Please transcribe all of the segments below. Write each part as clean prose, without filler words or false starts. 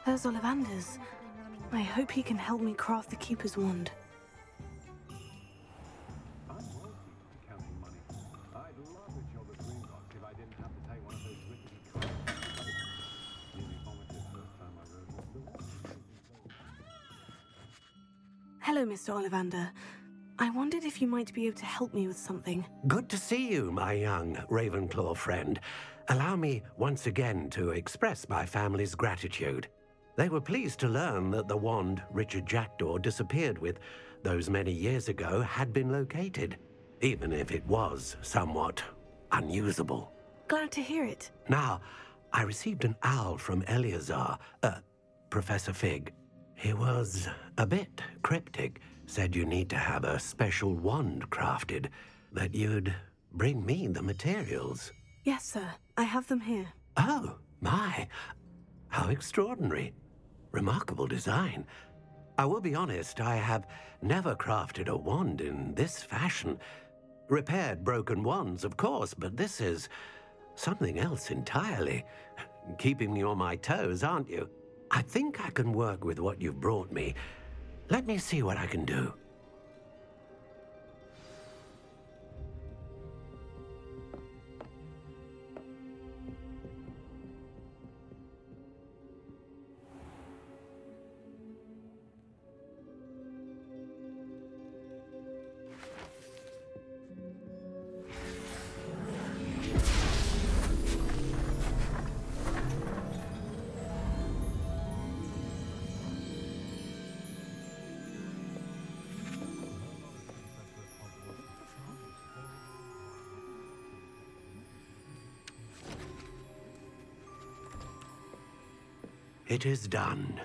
There's Ollivander's. I hope he can help me craft the Keeper's wand. Hello, Mr. Ollivander. I wondered if you might be able to help me with something. Good to see you, my young Ravenclaw friend. Allow me once again to express my family's gratitude. They were pleased to learn that the wand Richard Jackdaw disappeared with those many years ago had been located, even if it was somewhat unusable. Glad to hear it. Now, I received an owl from Eleazar, Professor Fig. He was a bit cryptic, said you need to have a special wand crafted, that you'd bring me the materials. Yes, sir. I have them here. Oh, my. How extraordinary. Remarkable design. I will be honest, I have never crafted a wand in this fashion. Repaired broken wands, of course, but this is something else entirely. Keeping me on my toes, aren't you? I think I can work with what you've brought me. Let me see what I can do. It is done.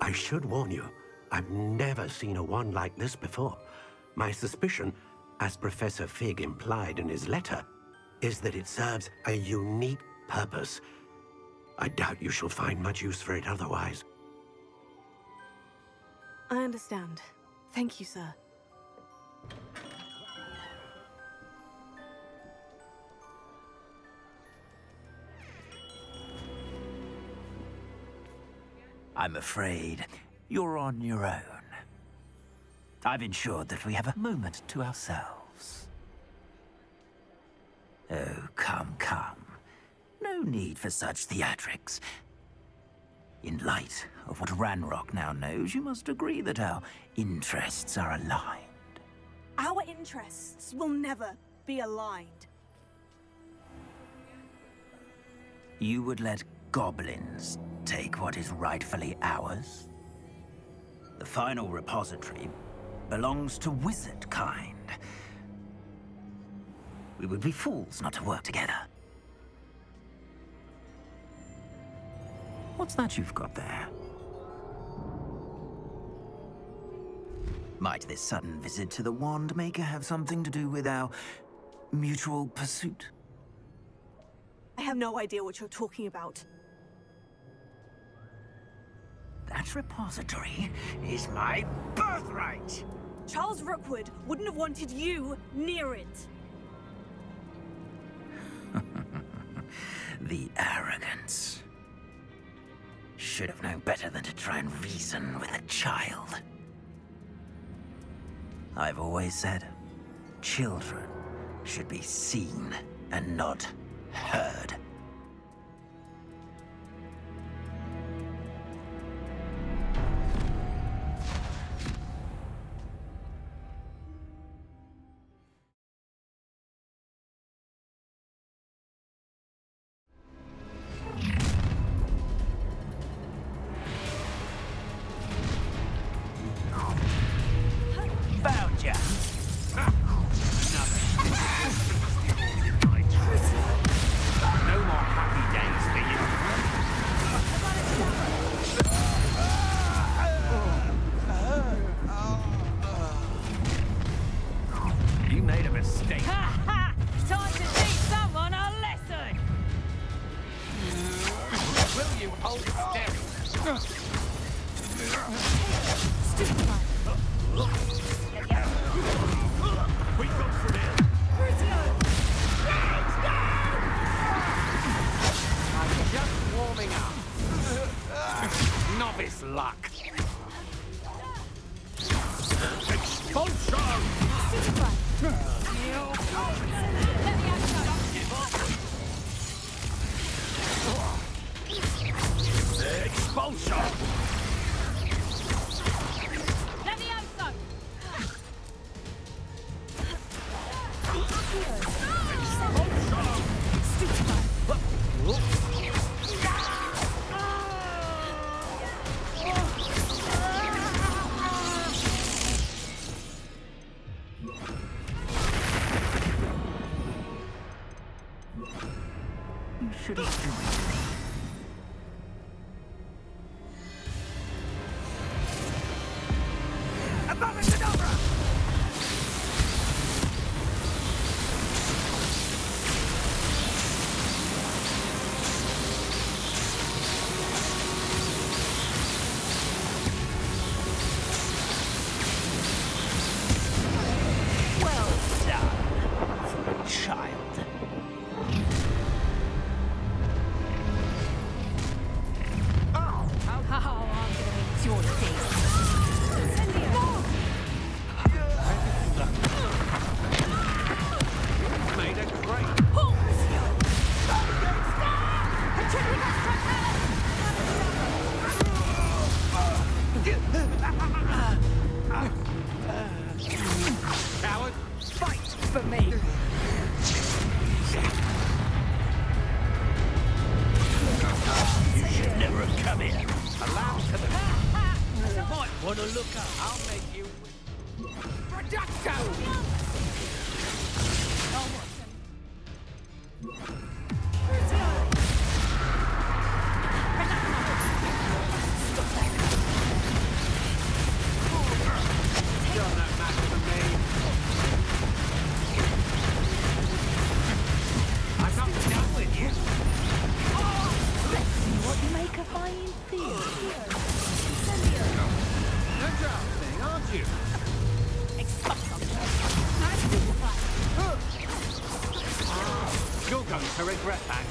I should warn you, I've never seen a wand like this before. My suspicion, as Professor Fig implied in his letter, is that it serves a unique purpose. I doubt you shall find much use for it otherwise. I understand. Thank you, sir. I'm afraid you're on your own. I've ensured that we have a moment to ourselves. Oh, come, come. No need for such theatrics. In light of what Ranrock now knows, you must agree that our interests are aligned. Our interests will never be aligned. You would let goblins take what is rightfully ours? The final repository belongs to wizard kind. We would be fools not to work together. What's that you've got there? Might this sudden visit to the Wand Maker have something to do with our mutual pursuit? I have no idea what you're talking about. That repository is my birthright! Charles Rookwood wouldn't have wanted you near it. The arrogance. Should have known better than to try and reason with a child. I've always said, children should be seen and not heard. Found ya! No more happy days for you. You made a mistake. Ha ha! Time to teach someone a lesson! Will you hold still? We've gone from here. I'm just warming up. Novice luck. Expulsion! Expulsion! You should have joined me. Abracadabra! Well done for a child. Oh, I'm gonna make your days. Made a great. Coward, Fight for me! You should never have come here. allow to the... Might want to look up. I'll make you... Production! Doesn't matter to me. I'm not done with you. Let's see what you make of my You're drafting, aren't you? You're going to regret that.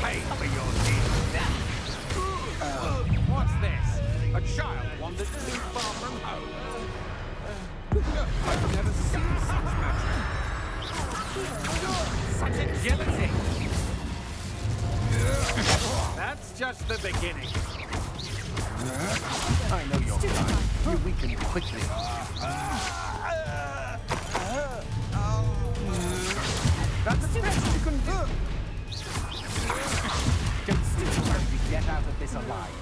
Pay for your deeds. What's this? A child wandered too far from home. I've never seen such magic. Such agility. That's just the beginning. I know your kind. You weaken quickly. That's the best you can do. Don't stick around to get out of this alive.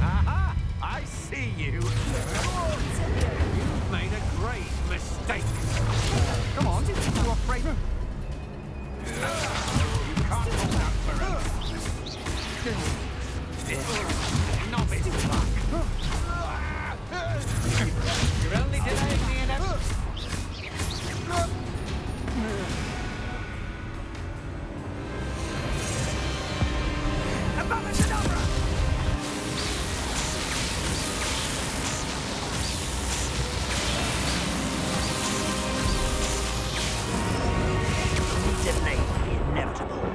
Aha! I see you. You've made a great mistake. Come on, you're afraid. You can't hold out forever. Novice luck. You're only delaying the inevitable. Abracadabra! Delay the inevitable.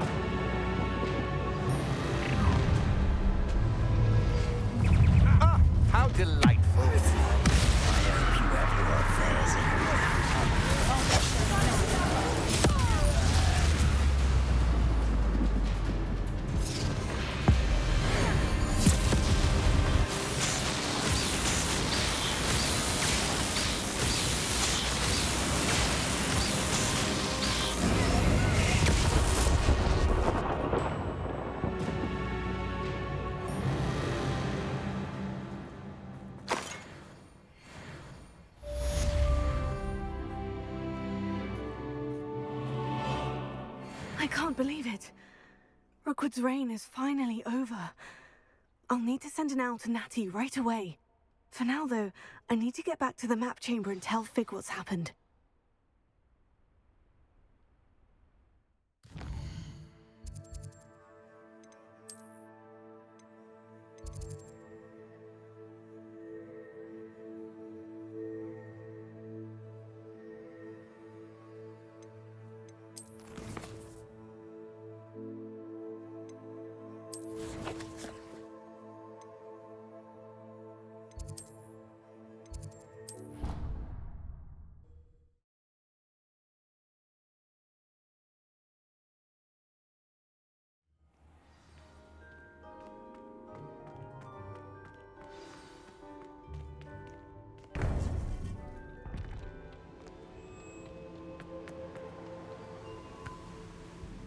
Ah, how delightful. I hope you have your affairs in I can't believe it. Rookwood's reign is finally over. I'll need to send an owl to Natty right away. For now, though, I need to get back to the map chamber and tell Fig what's happened.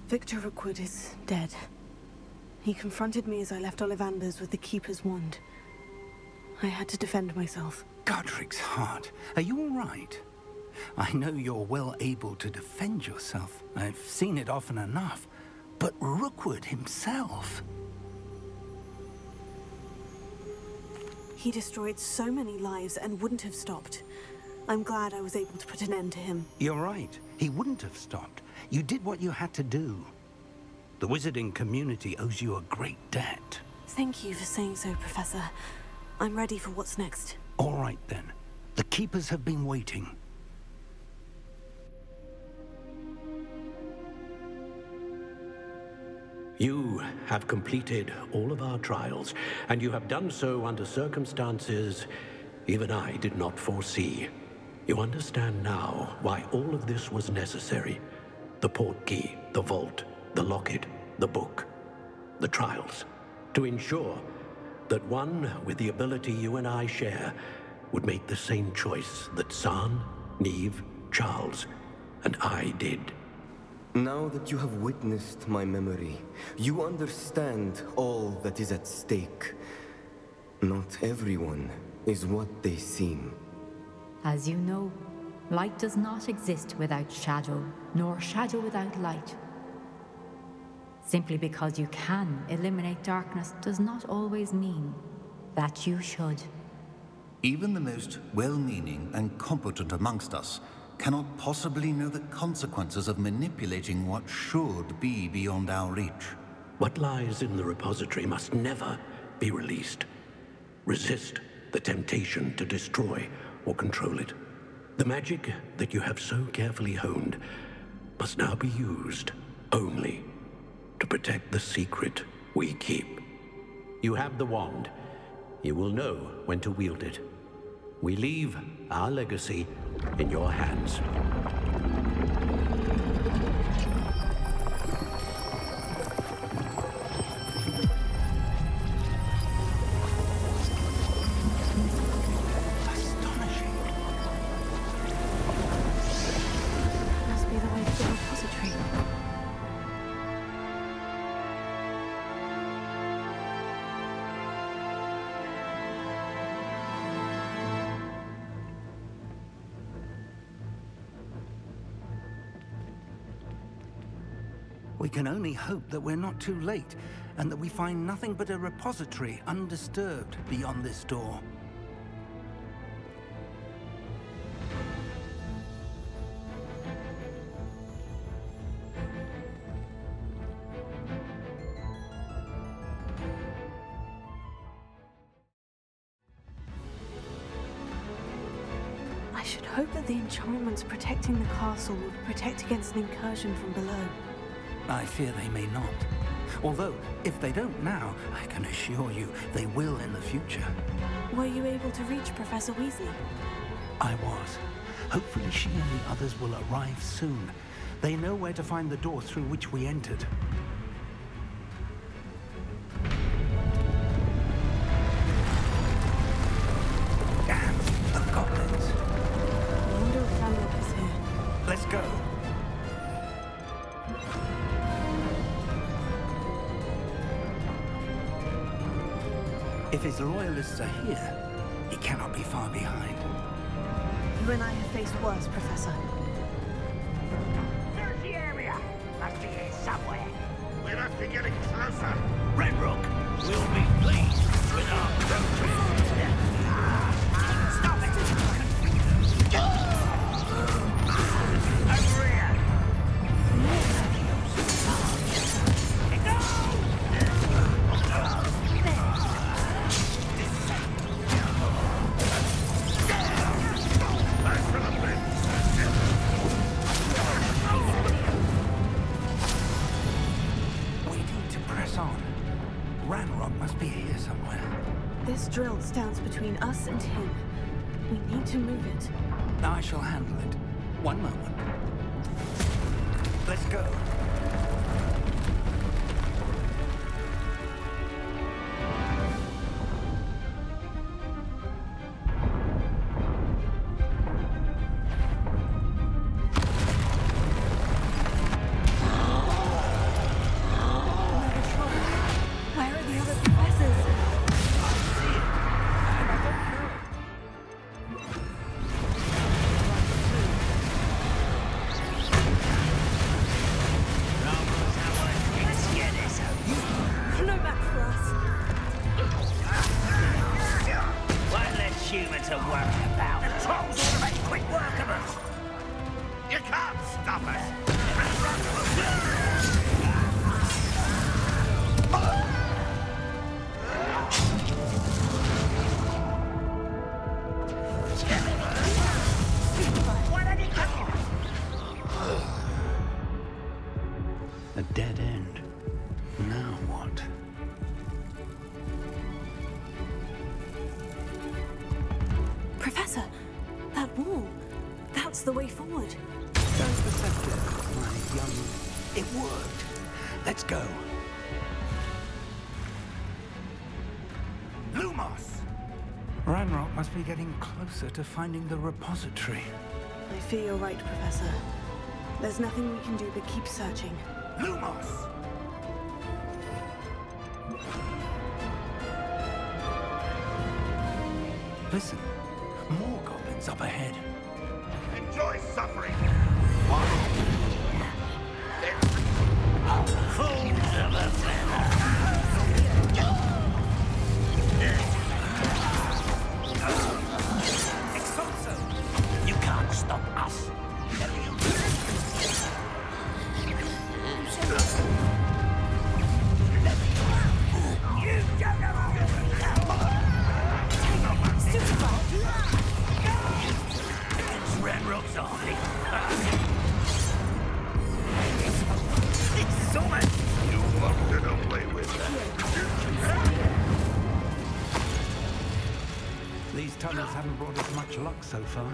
Victor Rookwood is dead. He confronted me as I left Ollivander's with the Keeper's wand. I had to defend myself. Godric's heart. Are you all right? I know you're well able to defend yourself. I've seen it often enough. But Rookwood himself... He destroyed so many lives and wouldn't have stopped. I'm glad I was able to put an end to him. You're right. He wouldn't have stopped. You did what you had to do. The wizarding community owes you a great debt. Thank you for saying so, Professor. I'm ready for what's next. All right, then. The Keepers have been waiting. You have completed all of our trials, and you have done so under circumstances even I did not foresee. You understand now why all of this was necessary. The portkey, the vault, the locket, the book, the trials. To ensure that one with the ability you and I share would make the same choice that San, Neve, Charles, and I did. Now that you have witnessed my memory, you understand all that is at stake. Not everyone is what they seem. As you know, light does not exist without shadow, nor shadow without light. Simply because you can eliminate darkness does not always mean that you should. Even the most well-meaning and competent amongst us cannot possibly know the consequences of manipulating what should be beyond our reach. What lies in the repository must never be released. Resist the temptation to destroy or control it. The magic that you have so carefully honed must now be used only to protect the secret we keep. You have the wand. You will know when to wield it. We leave our legacy in your hands. Astonishing. Must be the way to the repository. We can only hope that we're not too late, and that we find nothing but a repository undisturbed beyond this door. I should hope that the enchantments protecting the castle will protect against an incursion from below. I fear they may not. Although, if they don't now, I can assure you they will in the future. Were you able to reach Professor Weasley? I was. Hopefully she and the others will arrive soon. They know where to find the door through which we entered. Damn, the goblins. I wonder if Ranrock is here. Let's go. If his loyalists are here, he cannot be far behind. You and I have faced worse, Professor. There's the area. Must be here somewhere. We must be getting closer. Ranrock will be pleased with our progress. Stop it! Over here! We need to press on. Ranrock must be here somewhere. This drill stands between us and him. We need to move it. I shall handle it. One moment. Let's go. A dead end. Now what? Professor, that wall. That's the way forward. Don't be deceptive, my young... It worked. Let's go. Lumos! Ranrock must be getting closer to finding the repository. I fear you're right, Professor. There's nothing we can do but keep searching. Lumos! Listen, more goblins up ahead. Enjoy suffering! Fools of a feather! You can't stop us. It's Ranrock's army. It's so much. You won't get away with that. These tunnels haven't brought us much luck so far.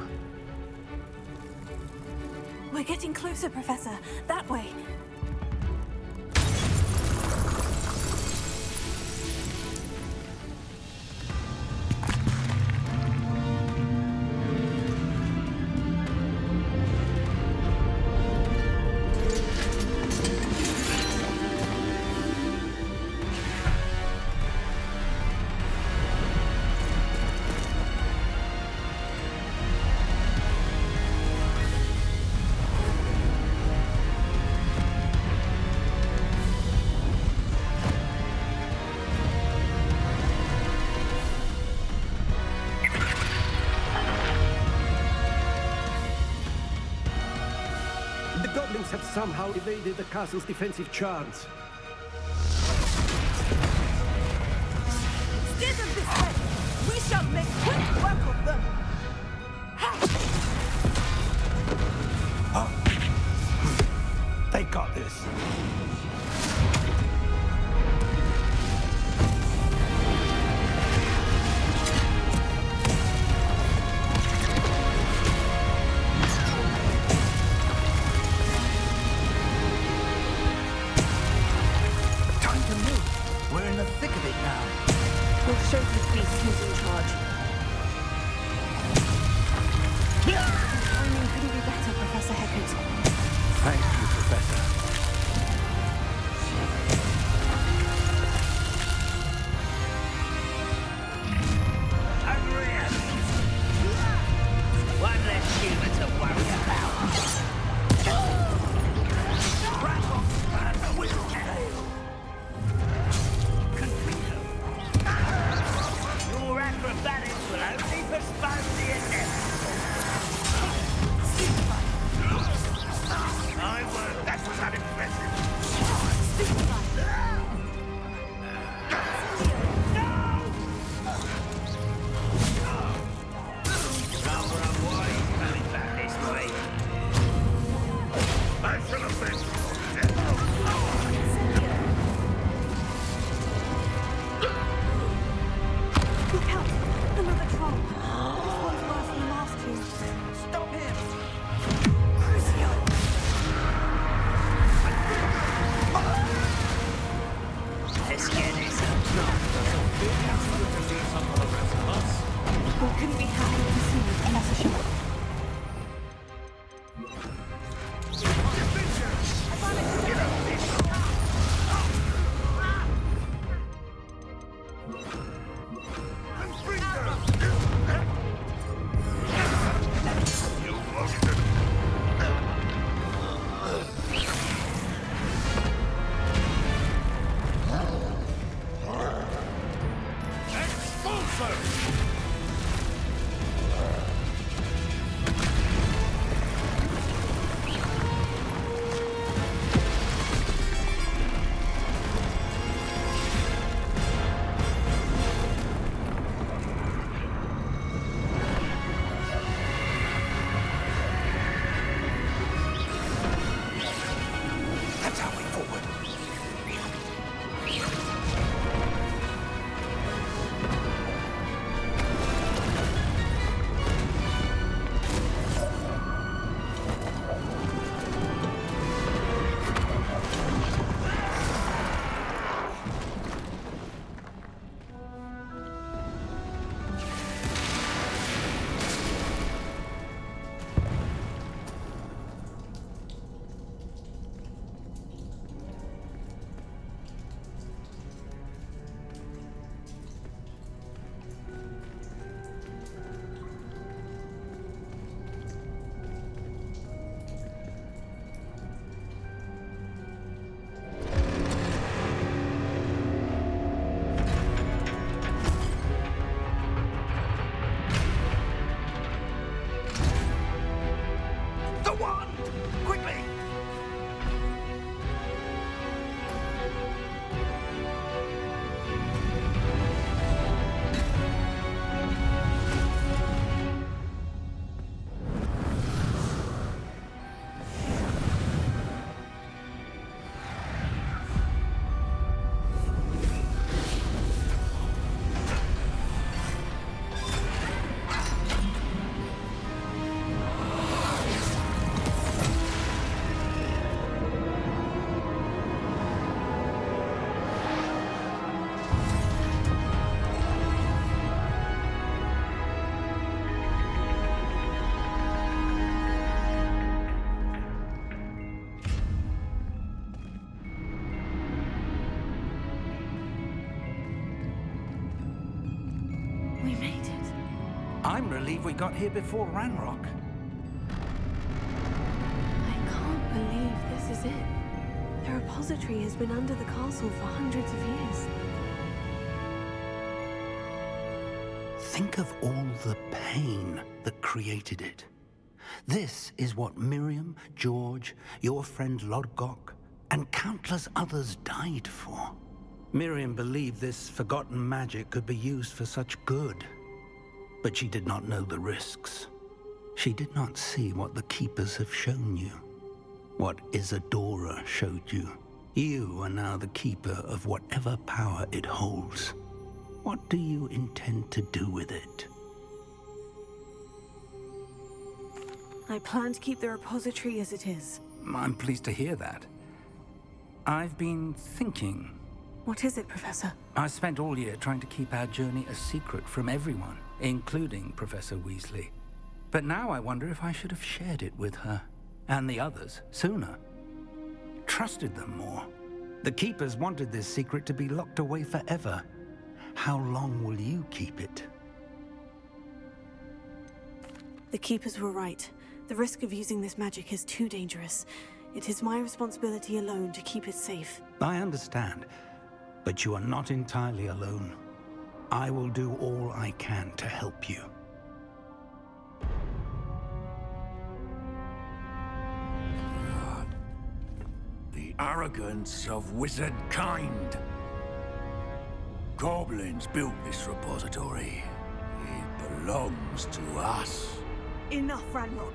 We're getting closer, Professor. That way. The goblins have somehow evaded the castle's defensive charms. Steer them this way! We shall make quick work of them! They got this. Time to move. We're in the thick of it now. We'll show this beast who's in charge. Timing couldn't be better, Professor Heckert. Thank you, Professor. One less human to worry about. Your acrobatics will only postpone the inevitable. I work, that was I'm relieved we got here before Ranrock. I can't believe this is it. The repository has been under the castle for hundreds of years. Think of all the pain that created it. This is what Miriam, George, your friend Lodgok, and countless others died for. Miriam believed this forgotten magic could be used for such good. But she did not know the risks. She did not see what the Keepers have shown you. What Isadora showed you. You are now the Keeper of whatever power it holds. What do you intend to do with it? I plan to keep the repository as it is. I'm pleased to hear that. I've been thinking. What is it, Professor? I spent all year trying to keep our journey a secret from everyone, including Professor Weasley. But now I wonder if I should have shared it with her, and the others, sooner. Trusted them more. The Keepers wanted this secret to be locked away forever. How long will you keep it? The Keepers were right. The risk of using this magic is too dangerous. It is my responsibility alone to keep it safe. I understand, but you are not entirely alone. I will do all I can to help you. The arrogance of wizard kind. Goblins built this repository. It belongs to us. Enough, Ranrock.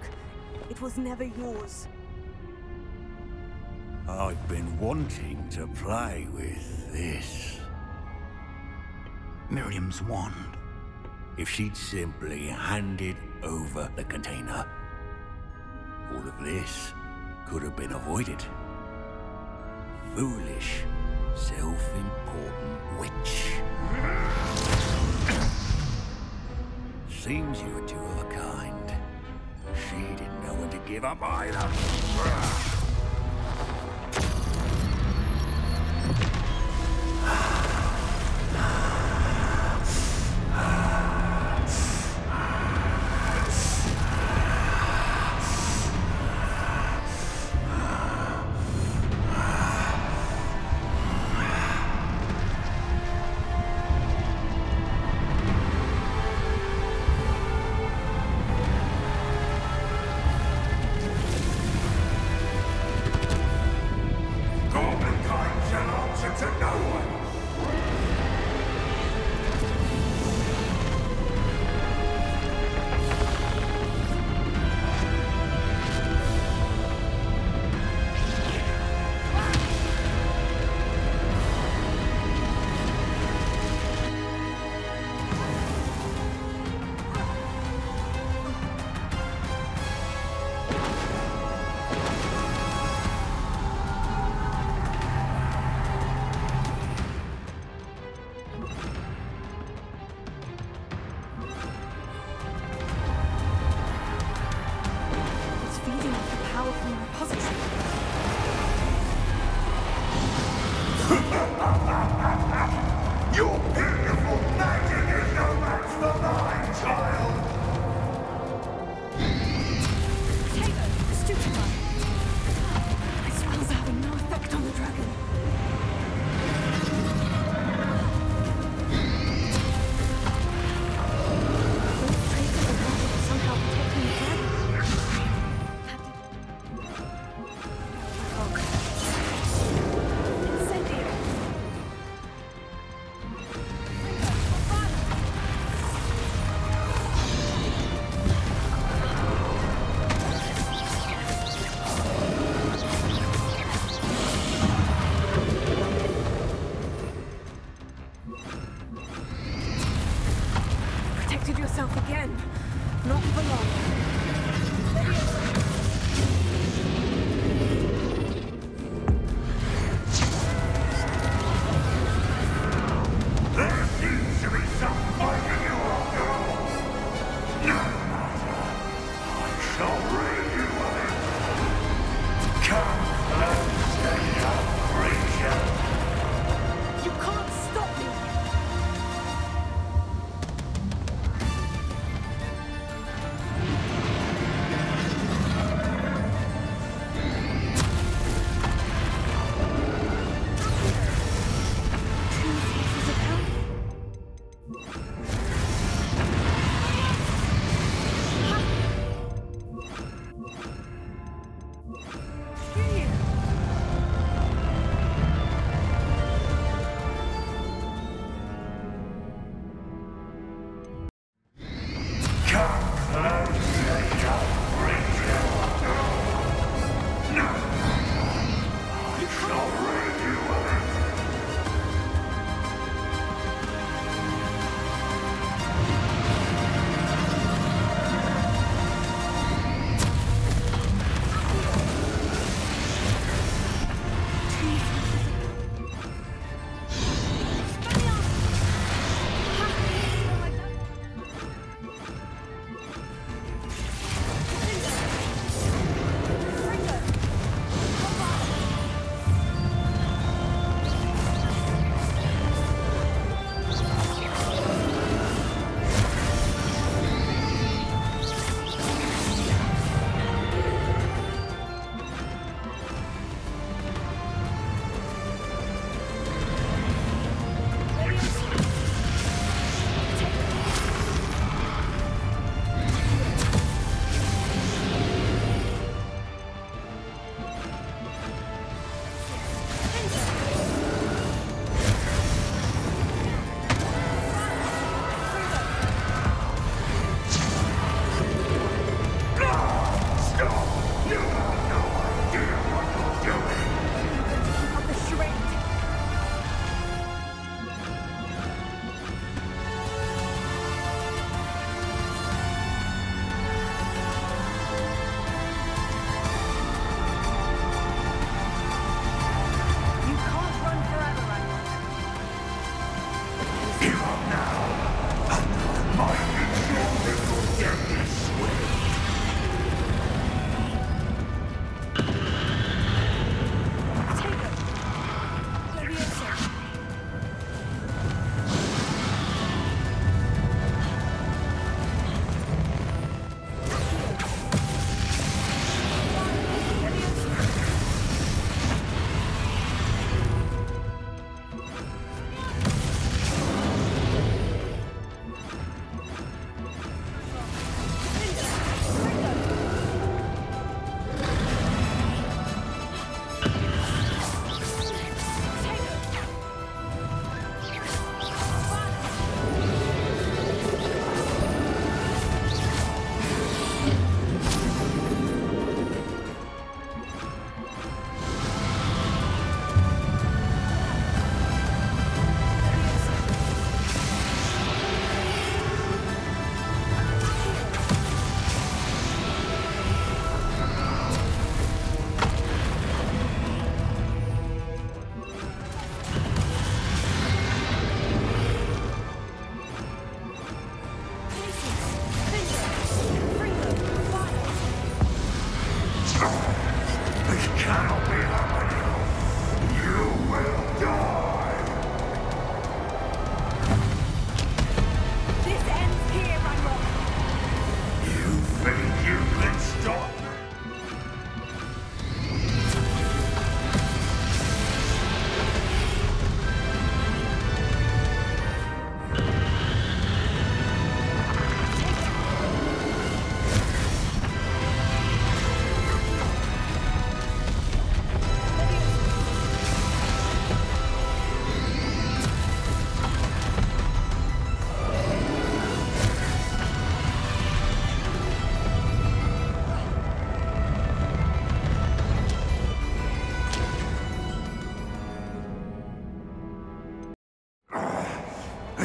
It was never yours. I've been wanting to play with this. Miriam's wand. If she'd simply handed over the container, all of this could have been avoided. Foolish, self-important witch. Seems you were two of a kind. She didn't know when to give up either.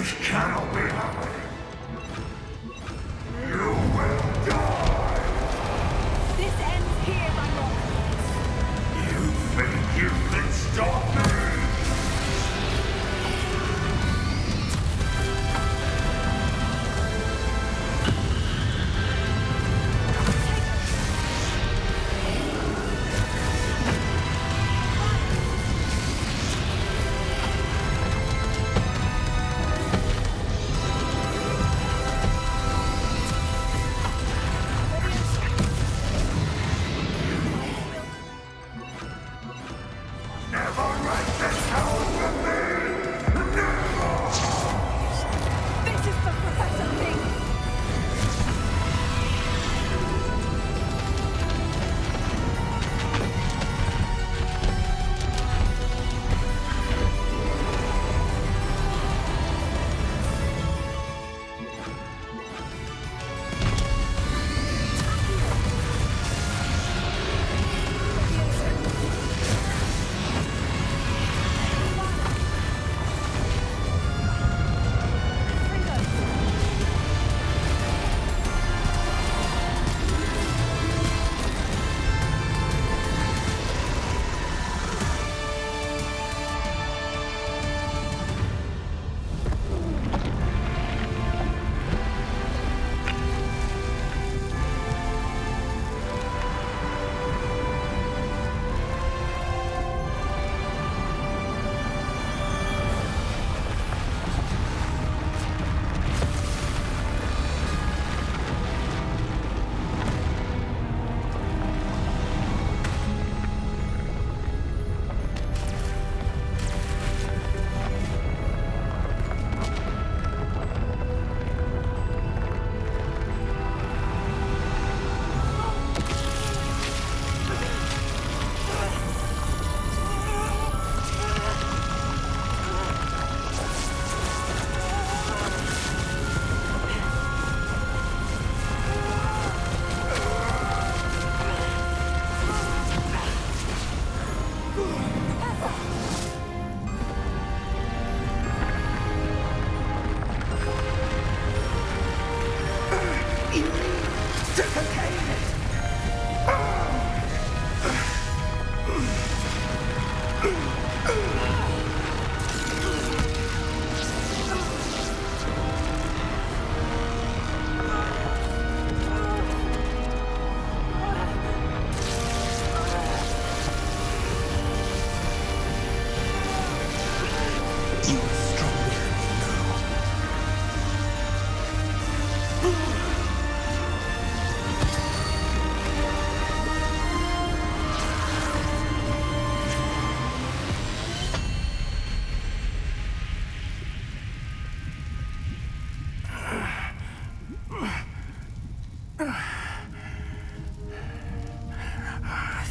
This cannot be happening. You will die. This ends here, Ranrock. You think you can stop me?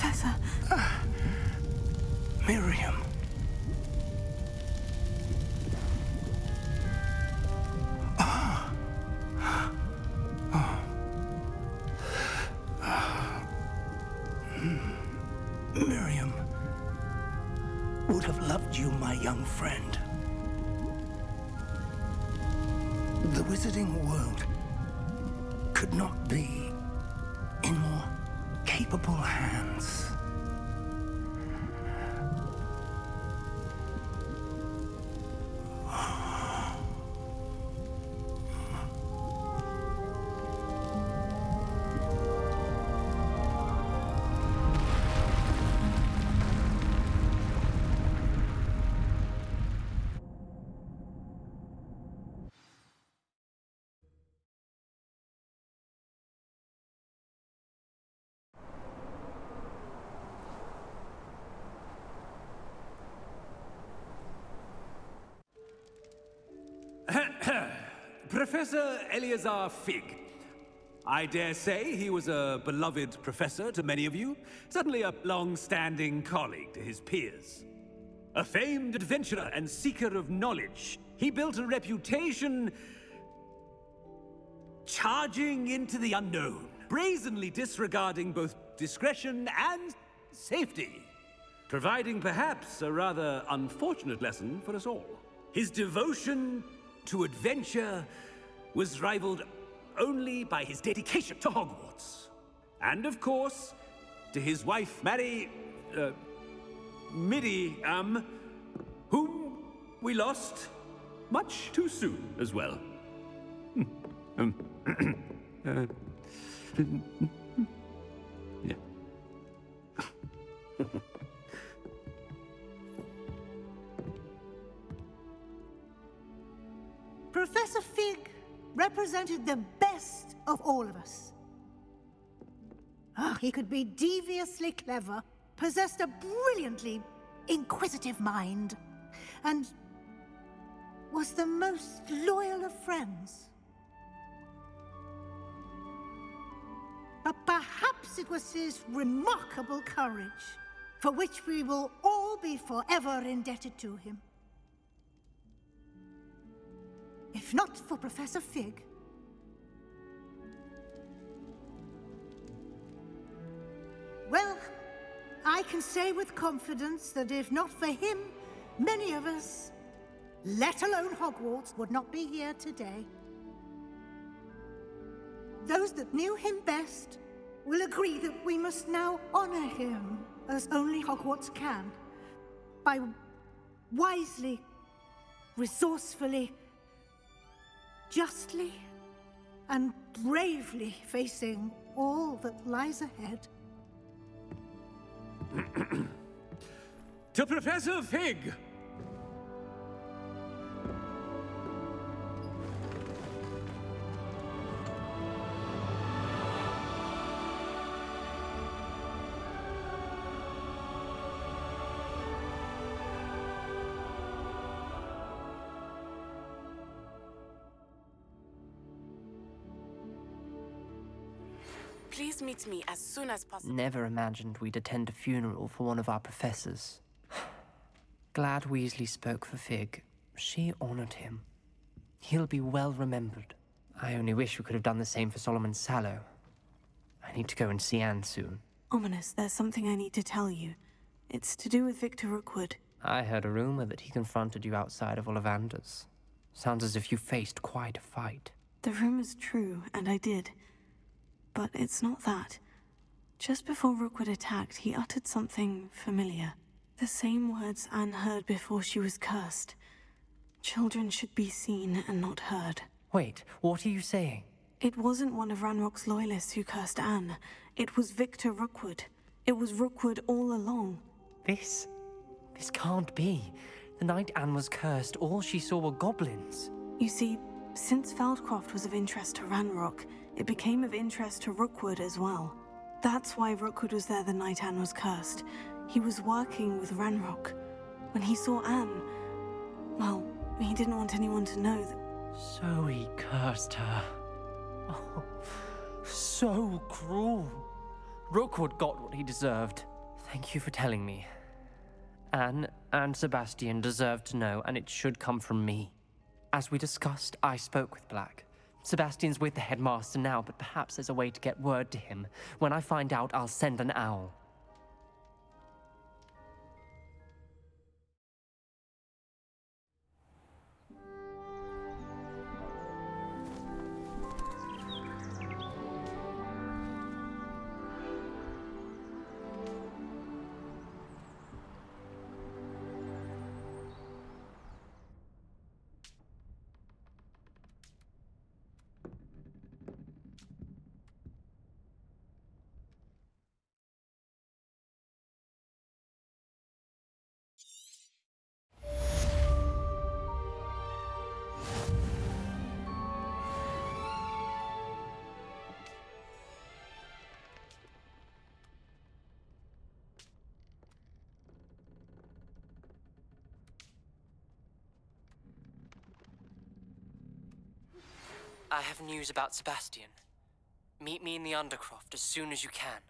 Professor. Miriam. Miriam would have loved you, my young friend. The wizarding world could not be in more capable hands. Professor Eleazar Fig. I dare say he was a beloved professor to many of you, certainly a long-standing colleague to his peers. A famed adventurer and seeker of knowledge, he built a reputation charging into the unknown, brazenly disregarding both discretion and safety, providing perhaps a rather unfortunate lesson for us all. His devotion to adventure was rivaled only by his dedication to Hogwarts. And of course, to his wife, Miriam, whom we lost much too soon as well. Yeah. Professor Fig represented the best of all of us. He could be deviously clever, possessed a brilliantly inquisitive mind, and was the most loyal of friends. But perhaps it was his remarkable courage, for which we will all be forever indebted to him. If not for Professor Fig, well, I can say with confidence that if not for him, many of us, let alone Hogwarts, would not be here today. Those that knew him best will agree that we must now honor him as only Hogwarts can, by wisely, resourcefully, justly, and bravely facing all that lies ahead. To Professor Fig! Please meet me as soon as possible. Never imagined we'd attend a funeral for one of our professors. Glad Weasley spoke for Fig. She honored him. He'll be well remembered. I only wish we could have done the same for Solomon Sallow. I need to go and see Anne soon. Ominous, there's something I need to tell you. It's to do with Victor Rookwood. I heard a rumor that he confronted you outside of Ollivander's. Sounds as if you faced quite a fight. The rumor's true, and I did. But it's not that. Just before Rookwood attacked, he uttered something familiar. The same words Anne heard before she was cursed. Children should be seen and not heard. Wait, what are you saying? It wasn't one of Ranrock's loyalists who cursed Anne. It was Victor Rookwood. It was Rookwood all along. This can't be. The night Anne was cursed, all she saw were goblins. You see, since Feldcroft was of interest to Ranrock, it became of interest to Rookwood as well. That's why Rookwood was there the night Anne was cursed. He was working with Ranrock. When he saw Anne, well, he didn't want anyone to know that... So he cursed her. Oh, so cruel. Rookwood got what he deserved. Thank you for telling me. Anne and Sebastian deserve to know, and it should come from me. As we discussed, I spoke with Black. Sebastian's with the headmaster now, but perhaps there's a way to get word to him. When I find out, I'll send an owl. I have news about Sebastian. Meet me in the Undercroft as soon as you can.